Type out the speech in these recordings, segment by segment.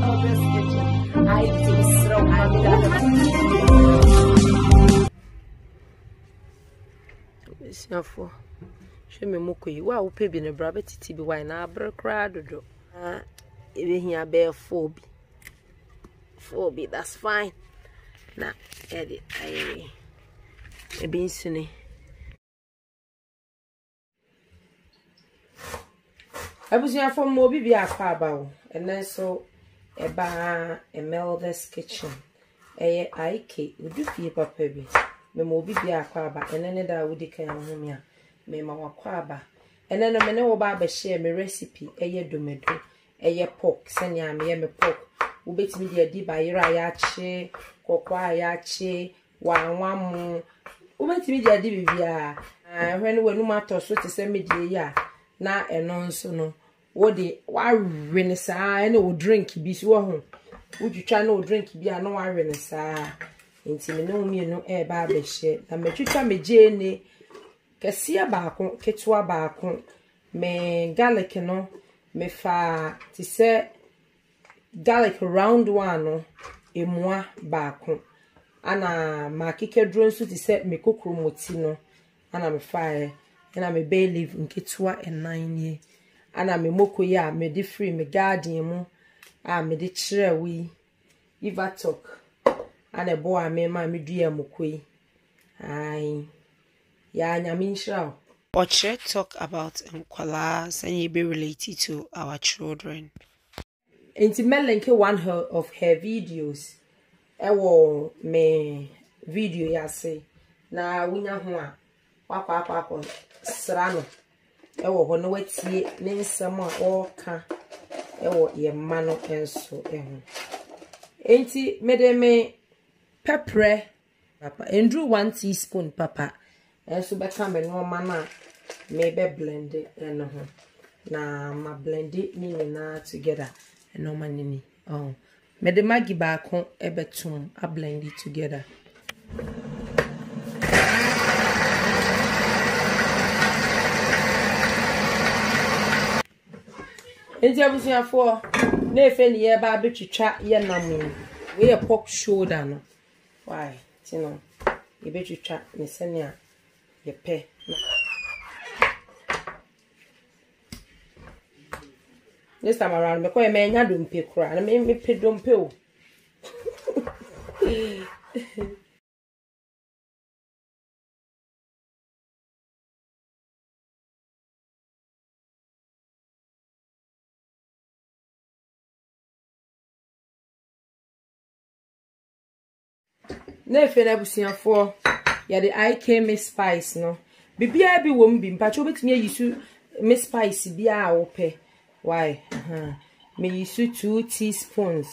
Elders Kitchen. I taste from my show me mokoi wa wo pebi ne bra betiti bi wine na abre kra dodo ebe hia be 4B that's fine na edit ebi nsune abusia from mo bi akwa aba wo enen so eba Elders Kitchen eye IK udu fie papa bi me mo bi akwa aba enen da wudi kan ho me a me ma wakwa aba enen no me ne wo ba share me recipe eye domedo eye pork senya me me pork wo betimi de adi ba yira ya che kokwa ya che wanwamu wo betimi de adi bibia hwene wanu mato so te se medie ya na eno nso no wo de wa wene saa ene wo drink bi so ho wo twitwa na wo drink bi a na wa wene saa enti me no mi no e ba share na me twitwa me je ne kesia baako ketwa baako me garlic no me fa ti se garlic round one no emua baako ana makike dro nso ti se me kokromoti no ana me fa na me bay leaf nketwa enanye ana me mokoyi a me di free me garden mu a me di kire wi Eva talk ana bo a me ma me dua mokoyi ai ya nyaminshra Oche talk about nkwalas and you be related to our children. Inti melenke one of her videos ewo me video ya say na wunya ho a wakwa sra no ewo ho no watie ne nsem a oka ewo ye ma no enso eho enti me pepper papa endru 1 teaspoon papa enso beka me no mana me be blend it and na ma blend it ni na together and no manini oh me de magi baako ebetum a blend it together enti abusia fo na efe ni ye ba betwitwa ye namu we pork shoulder no why tino ye betwitwa ne senia ye pe this time around me ko e me nya dompe kura na me pe dompe o na efe na busiafo ya the IK me spice no bibia bi wo mbi mpacho betimi ayisu me spice bia a wo pe why me yisu 2 teaspoons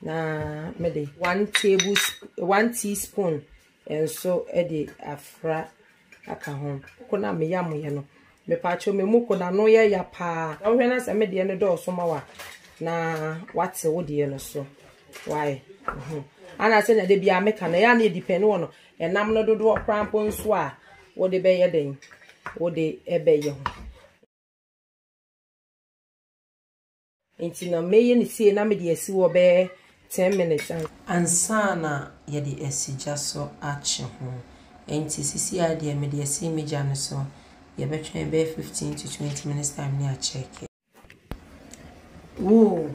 na me de 1 teaspoon enso edi afra aka ho kuna me yam ye no me pacho me muko na no ye ya pa na hwe na se me de ne do so ma wa na wate wo de no so why ana se na de bia me kana ya na depend wono enam no dodo krampo nso a wo de be ye den wo de ebe ye ho enti na meye ni sie na me de asi wo be 10 minutes ansana ye de asi jaso achi ho enti sisi ade me de asi meja no so ye be twen be 15 to 20 minutes time ni a check wo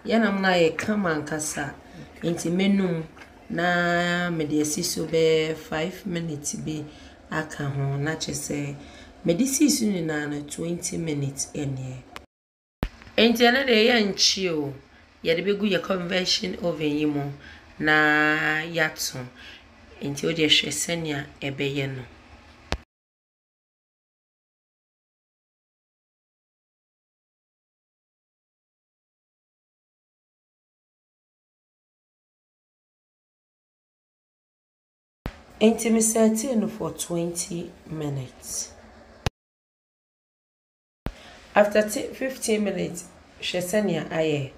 ye na mna ye kama nkasa enti menum na me de asi so be 5 minutes be aka ho na chese me de si su ni na 20 minutes ene enti na de ye nchi o ye de begu ye convention oven yi mo na yato enti o de hwe senia ebeye no enti me set it for 20 minutes after 15 minutes hwe senia aye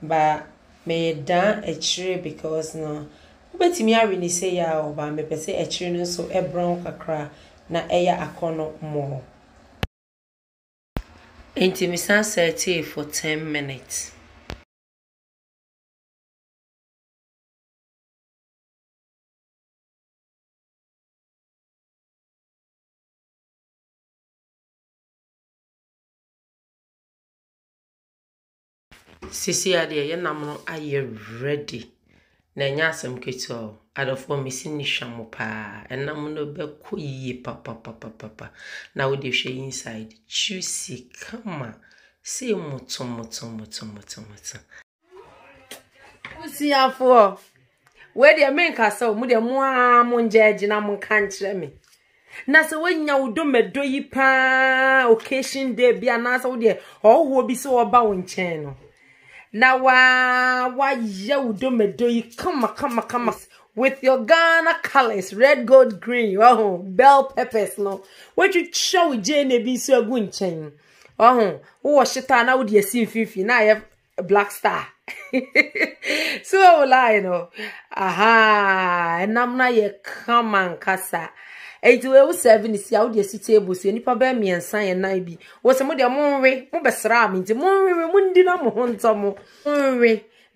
ba me dan echire because no betimi awe ni say ya oba me pese echire no so e brown kakra na eya akono mo Intimisa set for 10 minutes. Sisi ade ye nam no aye ready. Na nya asem keto adofo mesi ni hwamo pa enam no be koyi papa na we dey hwe inside juicy kama see moto usi afo we dey men kasa mu dey mo a mo njeje na mo kan kire me na se wanya wudo medo yi pa occasion day bia na se wo dey owo bi se wo ba wo nchen no na wa ya wudo medo yi kama with your Ghana colors, red, gold, green, bell peppers no. What you show Jane be so good chain. Oh, shit, I now would see Fifi. Now I have a black star. So I know. Aha, and I'm not ye come and casa. 807 is out the city table, see any papa me and sign and be. Was some of the monre, Mobasra means the monre, Mundina Montomo.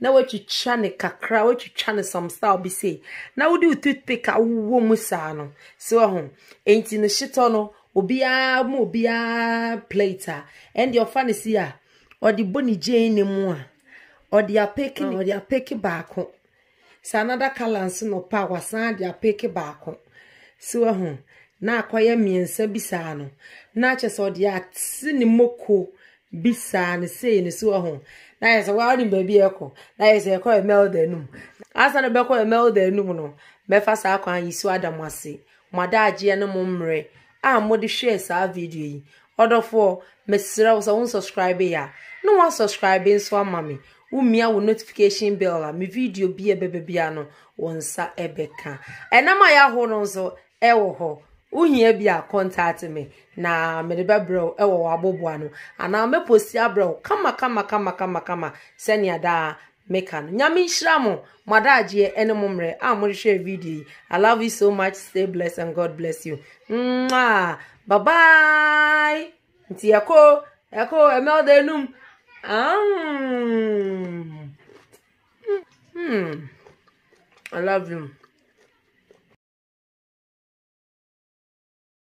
Now what you chane kakra, what you chane some style be say. Now we do toothpick a womusano. So ain't in the shit on mobia plater. And your fancy or the Bonnie Jane more. Or they are picking or they are picking back home. So another calance no power sand they are picking back home. So na kwaya me and Sabisano. Natchez or the art sinimoko bisan say so na yes wawni baby eko na yes eko emel denum asa na beko emel denum no me fa sa akwan yisu adamase madaagye ne momre a modi share sa video yi odofo mesira wo so subscribe ya no wa subscribe so amame umia wo notification bell a me video bi ebebia no wonsa ebeka enama ya ho no so ewo ho uhia bia contact me na me de bebro ewo aboboa no ana me posti abro kama senia da meka no nyame nhyiramo madaagye ene momre a mo share video. I love you so much. Stay blessed and God bless you. Mwah. Bye bye. Nti yako emel denum. I love you.